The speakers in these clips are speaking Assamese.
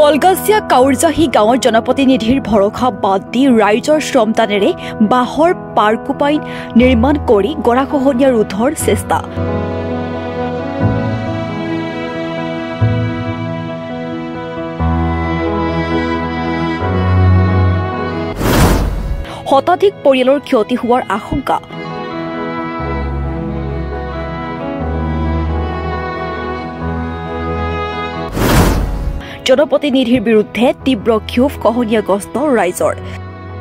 কলগাছিয়া কাউৰজাহী গাঁৱৰ জনপ্ৰতিনিধিৰ ভৰসা বাদ দি ৰাইজৰ শ্ৰমদানেৰে বাঁহৰ পাৰ্কোপাইন নিৰ্মাণ কৰি গৰাখহনীয়া ৰোধৰ চেষ্টা। শতাধিক পৰিয়ালৰ ক্ষতি হোৱাৰ আশংকা। জনপ্ৰতিনিধিৰ বিৰুদ্ধে তীব্ৰ ক্ষোভ খহনীয়াগ্ৰস্ত ৰাইজৰ।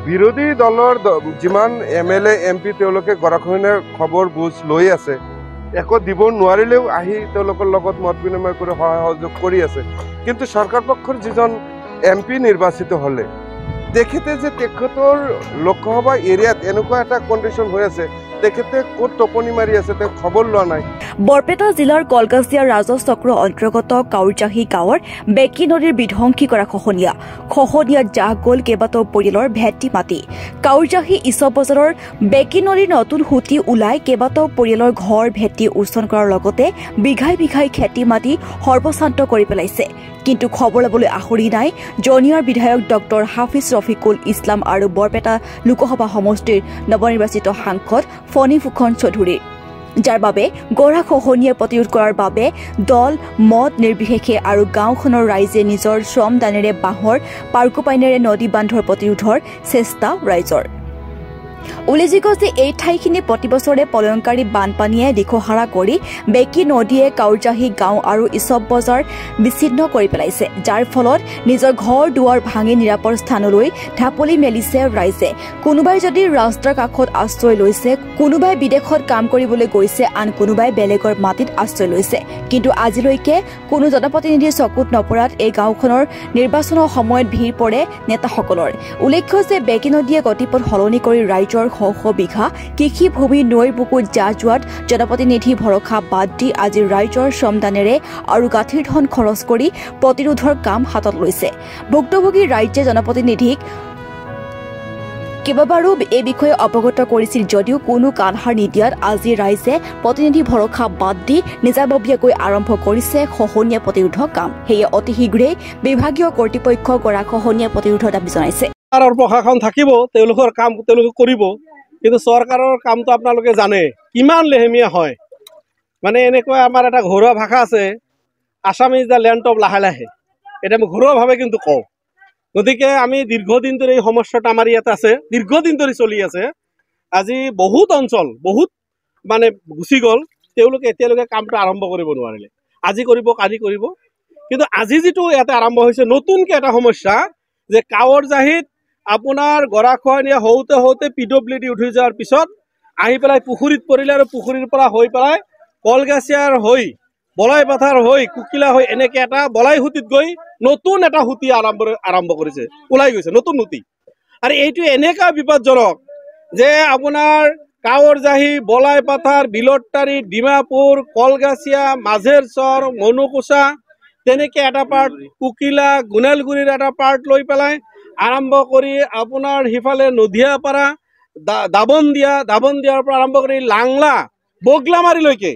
বিৰোধী দলৰ যিমান MLA MP তেওঁলোকে গৰাখহনীয়াৰ খবৰ বুজ লৈ আছে, একো দিব নোৱাৰিলেও আহি তেওঁলোকৰ লগত মত বিনিময় কৰি সহায় সহযোগ কৰি আছে। কিন্তু চৰকাৰ পক্ষৰ যিজন MP নিৰ্বাচিত হ'লে তেখেতে যে তেখেতৰ লোকসভা এৰিয়াত এনেকুৱা এটা কণ্ডিশ্যন হৈ আছে, তেখেতে ক'ত টোপনি মাৰি আছে তেওঁ খবৰ লোৱা নাই। বৰপেটা জিলাৰ কলগাছিয়া ৰাজহ চক্ৰ অন্তৰ্গত কাউৰজাহী গাঁৱৰ বেকী নদীৰ বিধ্বংসী কৰা খহনীয়াত জাহ গ'ল কেইবাটাও পৰিয়ালৰ ভেটি মাটি। কাউৰজাহী ইছব বজাৰৰ বেকী নদীৰ নতুন সুঁতি ওলাই কেইবাটাও পৰিয়ালৰ ঘৰ ভেটি উচ্ছন কৰাৰ লগতে বিঘাই বিঘাই খেতি মাটি সৰ্বশান্ত কৰি পেলাইছে। কিন্তু খবৰ ল'বলৈ আহৰি নাই জনিয়াৰ বিধায়ক ডক্টৰ হাফিজ ৰফিকুল ইছলাম আৰু বৰপেটা লোকসভা সমষ্টিৰ নৱনিৰ্বাচিত সাংসদ ফণী ফুকন চৌধুৰীৰ, যাৰ বাবে গৰাখহনীয়া প্ৰতিৰোধ কৰাৰ বাবে দল মত নিৰ্বিশেষে আৰু গাঁওখনৰ ৰাইজে নিজৰ শ্ৰমদানেৰে বাঁহৰ পাৰ্কোপাইনেৰে নদী বান্ধৰ প্ৰতিৰোধৰ চেষ্টা ৰাইজৰ। উল্লেখযোগ্য যে এই ঠাইখিনি প্ৰতিবছৰে প্ৰলয়ংকাৰী বানপানীয়ে দিশহাৰা কৰি বেকী নদীয়ে কাউৰজাহী গাঁও আৰু ইছব বজাৰ বিচ্ছিন্ন কৰি পেলাইছে, যাৰ ফলত নিজৰ ঘৰ দুৱাৰ ভাঙি নিৰাপদ স্থানলৈ ঢাপলি মেলিছে ৰাইজে। কোনোবাই যদি ৰাস্তাৰ কাষত আশ্ৰয় লৈছে, কোনোবাই বিদেশত কাম কৰিবলৈ গৈছে, আন কোনোবাই বেলেগৰ মাটিত আশ্ৰয় লৈছে। কিন্তু আজিলৈকে কোনো জনপ্ৰতিনিধিৰ চকুত নপৰাত এই গাঁওখনৰ নিৰ্বাচনৰ সময়ত ভিৰ পৰে নেতাসকলৰ। উল্লেখ্য যে বেকী নদীয়ে গতিপথ সলনি কৰি ৰাইজৰ শ শ বিঘা কৃষি ভূমি নৈৰ বুকুত যা যোৱাত জনপ্ৰতিনিধি ভৰসা বাদ দি আজি ৰাইজৰ শ্ৰমদানেৰে আৰু গাঁঠিৰ ধন খৰচ কৰি প্ৰতিৰোধৰ কাম হাতত লৈছে। ভুক্তভোগী ৰাইজে জনপ্ৰতিনিধিক কেইবাবাৰো এই বিষয়ে অৱগত কৰিছিল যদিও কোনো কাণসাৰ নিদিয়াত আজি ৰাইজে প্ৰতিনিধি ভৰসা বাদ দি নিজাববীয়াকৈ আৰম্ভ কৰিছে খহনীয়া প্ৰতিৰোধৰ কাম। সেয়ে অতি শীঘ্ৰেই বিভাগীয় কৰ্তৃপক্ষক গৰাখহনীয়া প্ৰতিৰোধৰ দাবী জনাইছে। প্ৰশাসন থাকিব, তেওঁলোকৰ কাম তেওঁলোকে কৰিব, কিন্তু চৰকাৰৰ কামটো আপোনালোকে জানে কিমান লেহেমীয়া হয়। মানে এনেকুৱা আমাৰ এটা ঘৰুৱা ভাষা আছে, Assam is the land of লাহে লাহে। এটা আমি ঘৰুৱাভাৱে কিন্তু কওঁ। গতিকে আমি দীৰ্ঘদিন ধৰি এই সমস্যাটো আমাৰ ইয়াত আছে, দীৰ্ঘদিন ধৰি চলি আছে। আজি বহুত অঞ্চল বহুত মানে গুচি গ'ল, তেওঁলোকে এতিয়ালৈকে কামটো আৰম্ভ কৰিব নোৱাৰিলে। আজি কৰিব, কালি কৰিব, কিন্তু আজি যিটো ইয়াতে আৰম্ভ হৈছে নতুনকৈ এটা সমস্যা যে কাউৰজাহীত আপোনাৰ গৰাখহনীয়া হওঁতে হওঁতে PWD উঠি যোৱাৰ পিছত আহি পেলাই পুখুৰীত পৰিলে আৰু পুখুৰীৰ পৰা হৈ পেলাই কলগাছিয়াৰ হৈ বলাই পথাৰ হৈ কুকিলা হৈ এনেকৈ এটা বলাই সুঁতিত গৈ নতুন এটা সুঁতি আৰম্ভ কৰিছে, ওলাই গৈছে নতুন সুঁতি। আৰু এইটো এনেকুৱা বিপদজনক যে আপোনাৰ কাউৰজাহী, বলাই পথাৰ, বিলটাৰী, ডিমাপুৰ, কলগাছিয়া, মাঝেৰচৰ, মনুকুচা, তেনেকৈ এটা পাৰ্ট কুকিলা, গুণালগুৰিৰ এটা পাৰ্ট লৈ পেলাই আৰম্ভ কৰি আপোনাৰ সিফালে নদীয়াপাৰা, দাবনদিয়াৰ পৰা আৰম্ভ কৰি লাংলা, বগলামাৰীলৈকে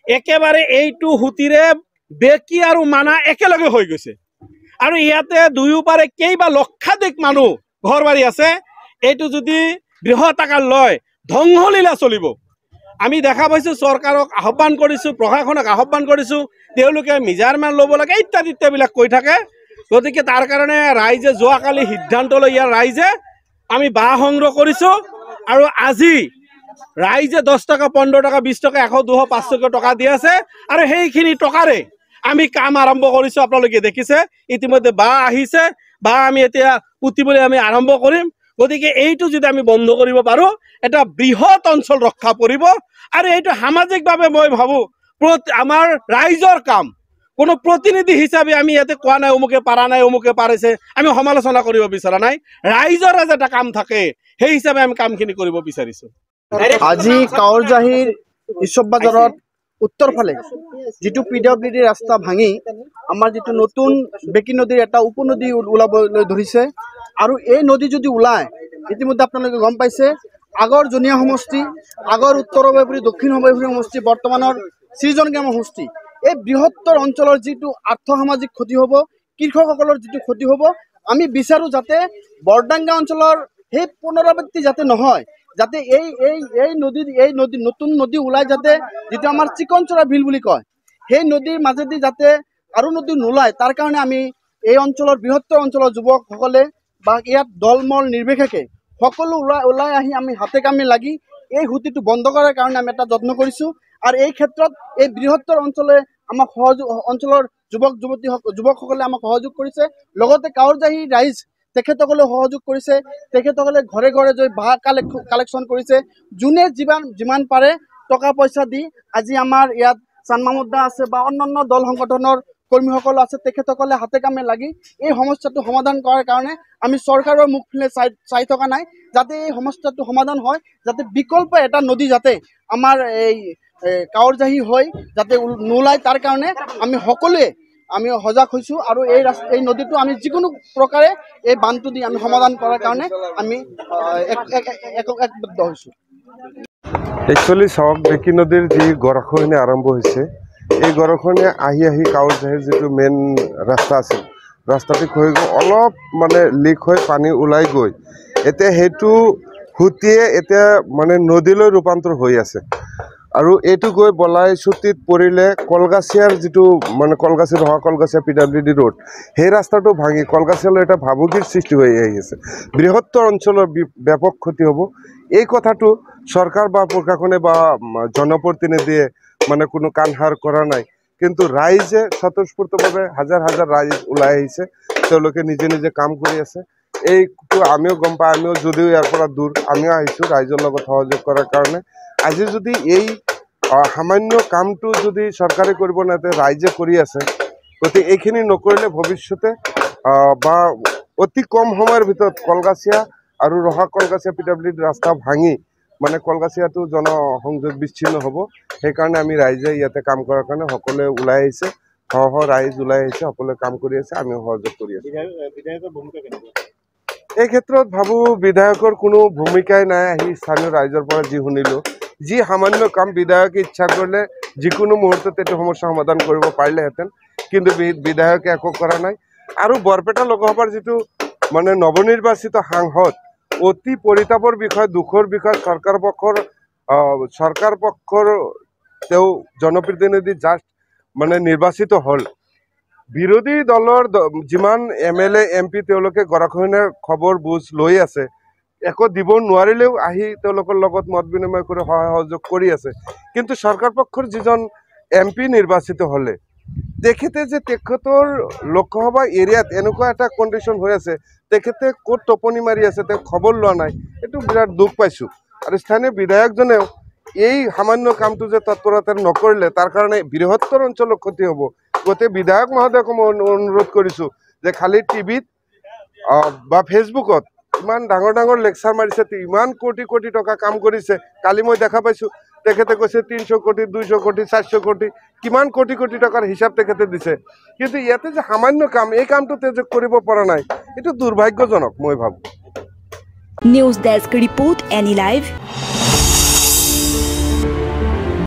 একেবাৰে এইটো সুঁতিৰে বেকী আৰু মানা একেলগে হৈ গৈছে। আৰু ইয়াতে দুয়োপাৰে কেইবা লক্ষাধিক মানুহ ঘৰ বাৰী আছে। এইটো যদি বৃহৎ আকাৰ লয় ধ্বংসলীলা চলিব। আমি দেখা পাইছোঁ, চৰকাৰক আহ্বান কৰিছোঁ, প্ৰশাসনক আহ্বান কৰিছোঁ, তেওঁলোকে মেজাৰমেণ্ট ল'ব লাগে ইত্যাদি ইত্যাদিবিলাক কৈ থাকে। গতিকে তাৰ কাৰণে ৰাইজে যোৱাকালি সিদ্ধান্ত লৈ ইয়াৰ ৰাইজে আমি বাঁহ সংগ্ৰহ কৰিছোঁ আৰু আজি ৰাইজে 10 টকা, 15 টকা, 20 টকা, 100, 200, 500 টকা দি আছে আৰু সেইখিনি টকাৰে আমি কাম আৰম্ভ কৰিছোঁ। আপোনালোকে দেখিছে ইতিমধ্যে বাঁহ আহিছে, বাঁহ আমি এতিয়া পুতিবলৈ আমি আৰম্ভ কৰিম। গতিকে এইটো যদি আমি বন্ধ কৰিব পাৰোঁ এটা বৃহৎ অঞ্চল ৰক্ষা পৰিব। আৰু এইটো সামাজিকভাৱে মই ভাবোঁ আমাৰ ৰাইজৰ কাম। কোনো প্ৰতিনিধি হিচাপে আমি ইয়াতে কোৱা নাই অমুকে পাৰা নাই, অমুকে পাৰিছে, আমি সমালোচনা কৰিব বিচৰা নাই। ৰাইজৰ এটা কাম থাকে, সেই হিচাপে আমি কামখিনি কৰিব বিচাৰিছোঁ। আজি কাউৰজাহীৰ ইছব বাজাৰত উত্তৰ ফালে যিটো PWD ৰাস্তা ভাঙি আমাৰ যিটো নতুন বেকী নদীৰ এটা উপনদী ওলাবলৈ ধৰিছে। আৰু এই নদী যদি ওলায়, ইতিমধ্যে আপোনালোকে গম পাইছে, আগৰ জনিয়া সমষ্টি, আগৰ উত্তৰ অভয়পুৰী, দক্ষিণ অভয়পুৰী সমষ্টি, বৰ্তমানৰ শ্ৰীজনগ্ৰাম সমষ্টি, এই বৃহত্তৰ অঞ্চলৰ যিটো আৰ্থ সামাজিক ক্ষতি হ'ব, কৃষকসকলৰ যিটো ক্ষতি হ'ব আমি বিচাৰোঁ যাতে বৰডাঙ্গা অঞ্চলৰ সেই পুনৰাবৃত্তি যাতে নহয়, যাতে এই নদী নতুন নদী ওলাই যাতে যিটো আমাৰ চিকনচৰা বিল বুলি কয় সেই নদীৰ মাজেদি যাতে আৰু নদী নোলায় তাৰ কাৰণে আমি এই অঞ্চলৰ বৃহত্তৰ অঞ্চলৰ যুৱকসকলে বা ইয়াত দলমল নিৰ্বিশেষে সকলো ওলাই আহি আমি হাতে কামে লাগি এই হুতিটো বন্ধ কৰাৰ কাৰণে আমি এটা যত্ন কৰিছোঁ। আৰু এই ক্ষেত্ৰত এই বৃহত্তৰ অঞ্চলে আমাক সহযোগ অঞ্চলৰ যুৱকসকলে আমাক সহযোগ কৰিছে, লগতে কাউৰজাহী ৰাইজ তেখেতসকলে সহযোগ কৰিছে, তেখেতসকলে ঘৰে ঘৰে গৈ বাঁহ কালেকশ্যন কৰিছে, যোনে যিমান পাৰে টকা পইচা দি আজি আমাৰ ইয়াত চান মাহমুদ দা আছে বা অন্যান্য দল সংগঠনৰ কৰ্মীসকল আছে, তেখেতসকলে হাতে কামে লাগি এই সমস্যাটো সমাধান কৰাৰ কাৰণে আমি চৰকাৰৰ মুখফালে চাই থকা নাই, যাতে এই সমস্যাটো সমাধান হয়, যাতে বিকল্প এটা নদী যাতে আমাৰ এই কাউৰজাহী হৈ যাতে নোলায় তাৰ কাৰণে আমি সকলোৱে আমি সজাগ হৈছোঁ। আৰু এই নদীটো আমি যিকোনো প্ৰকাৰে এই বান্ধটো দি আমি সমাধান কৰাৰ কাৰণে আমি একবদ্ধ হৈছোঁ। একচুৱেলি চাওক, বেকী নদীৰ যি গৰাখহনীয়া আৰম্ভ হৈছে, এই গৰাখহনীয়া আহি কাউৰজাহীৰ যিটো মেইন ৰাস্তা আছিল, ৰাস্তাটো খহি গৈ অলপ মানে লিক হৈ পানী ওলাই গৈ এতিয়া সেইটো সুতিয়ে এতিয়া মানে নদীলৈ ৰূপান্তৰ হৈ আছে। আৰু এইটো গৈ বলাই চুটিত পৰিলে কলগাছিয়াৰ যিটো মানে কলগাছিয়া PWD ৰোড, সেই ৰাস্তাটো ভাঙি কলগাছিয়ালৈ এটা ভাবুকিৰ সৃষ্টি হৈ আহি আছে। বৃহত্তৰ অঞ্চলৰ ব্যাপক ক্ষতি হ'ব। এই কথাটো চৰকাৰ বা প্ৰশাসনে বা জনপ্ৰতিনিধিয়ে মানে কোনো কাণসাৰ কৰা নাই, কিন্তু ৰাইজে স্বতঃস্ফূৰ্তভাৱে হাজাৰ হাজাৰ ৰাইজ ওলাই আহিছে, তেওঁলোকে নিজে নিজে কাম কৰি আছে। এইটো আমিও গম পাওঁ, আমিও যদিও ইয়াৰ পৰা দূৰ, আমিও আহিছোঁ ৰাইজৰ লগত সহযোগ কৰাৰ কাৰণে। আজি যদি এই সামান্য কামটো যদি চৰকাৰে কৰিব নোৱাৰে, ৰাইজে কৰি আছে, গতিকে এইখিনি নকৰিলে ভৱিষ্যতে বা অতি কম সময়ৰ ভিতৰত কলগাছিয়া আৰু ৰহা কলগাছিয়া PWD ৰাস্তা ভাঙি মানে কলগাছিয়াটো জনসংযোগ বিচ্ছিন্ন হ'ব। সেইকাৰণে আমি ৰাইজে ইয়াতে কাম কৰাৰ কাৰণে সকলোৱে ওলাই আহিছে, ৰাইজ ওলাই আহিছে, সকলোৱে কাম কৰি আছে, আমিও সহযোগ কৰি আছোঁ। এই ক্ষেত্ৰত ভাবোঁ বিধায়কৰ কোনো ভূমিকাই নাই। আহি স্থানীয় ৰাইজৰ পৰা যি শুনিলোঁ, যি সামান্য কাম বিধায়কে ইচ্ছা কৰিলে যিকোনো মুহূৰ্তত এইটো সমস্যা সমাধান কৰিব পাৰিলেহেঁতেন, কিন্তু বিধায়কে একো কৰা নাই। আৰু বৰপেটা লোকসভাৰ যিটো মানে নৱনিৰ্বাচিত সাংসদ, অতি পৰিতাপৰ বিষয়, দুখৰ বিষয়, চৰকাৰ পক্ষৰ তেওঁ জনপ্ৰতিনিধি জাষ্ট মানে নিৰ্বাচিত হ'ল, বিৰোধী দলৰ যিমান MLA MP তেওঁলোকে গৰাখহনীয়াৰ খবৰ বুজ লৈ আছে, একো দিব নোৱাৰিলেও আহি তেওঁলোকৰ লগত মত বিনিময় কৰি সহায় সহযোগ কৰি আছে। কিন্তু চৰকাৰ পক্ষৰ যিজন MP নিৰ্বাচিত হ'লে, তেখেতে যে তেখেতৰ লোকসভা এৰিয়াত এনেকুৱা এটা কণ্ডিশ্যন হৈ আছে, তেখেতে ক'ত টোপনি মাৰি আছে তেওঁ খবৰ লোৱা নাই, এইটো বিৰাট দুখ পাইছোঁ। আৰু স্থানীয় বিধায়কজনেও এই সামান্য কামটো যে তৎপৰতাৰে নকৰিলে, তাৰ কাৰণে বৃহত্তৰ অঞ্চলৰ ক্ষতি হ'ব। গতিকে বিধায়ক মহোদয়ক মই অনুৰোধ কৰিছোঁ যে খালি টিভিত বা ফেচবুকত ইমান ডাঙৰ ডাঙৰ লেকচাৰ মাৰিছে, ইমান কোটি কোটি টকা কাম কৰিছে। কালি মই দেখা পাইছোঁ তেখেতে কৈছে 300 কোটি, 200 কোটি, 400 কোটি, কিমান কোটি কোটি টকাৰ হিচাপ তেখেতে দিছে। কিন্তু ইয়াতে যে সামান্য কাম, এই কামটো যে কৰিব পৰা নাই, এইটো দুৰ্ভাগ্যজনক মই ভাবোঁ। News desk report, any live.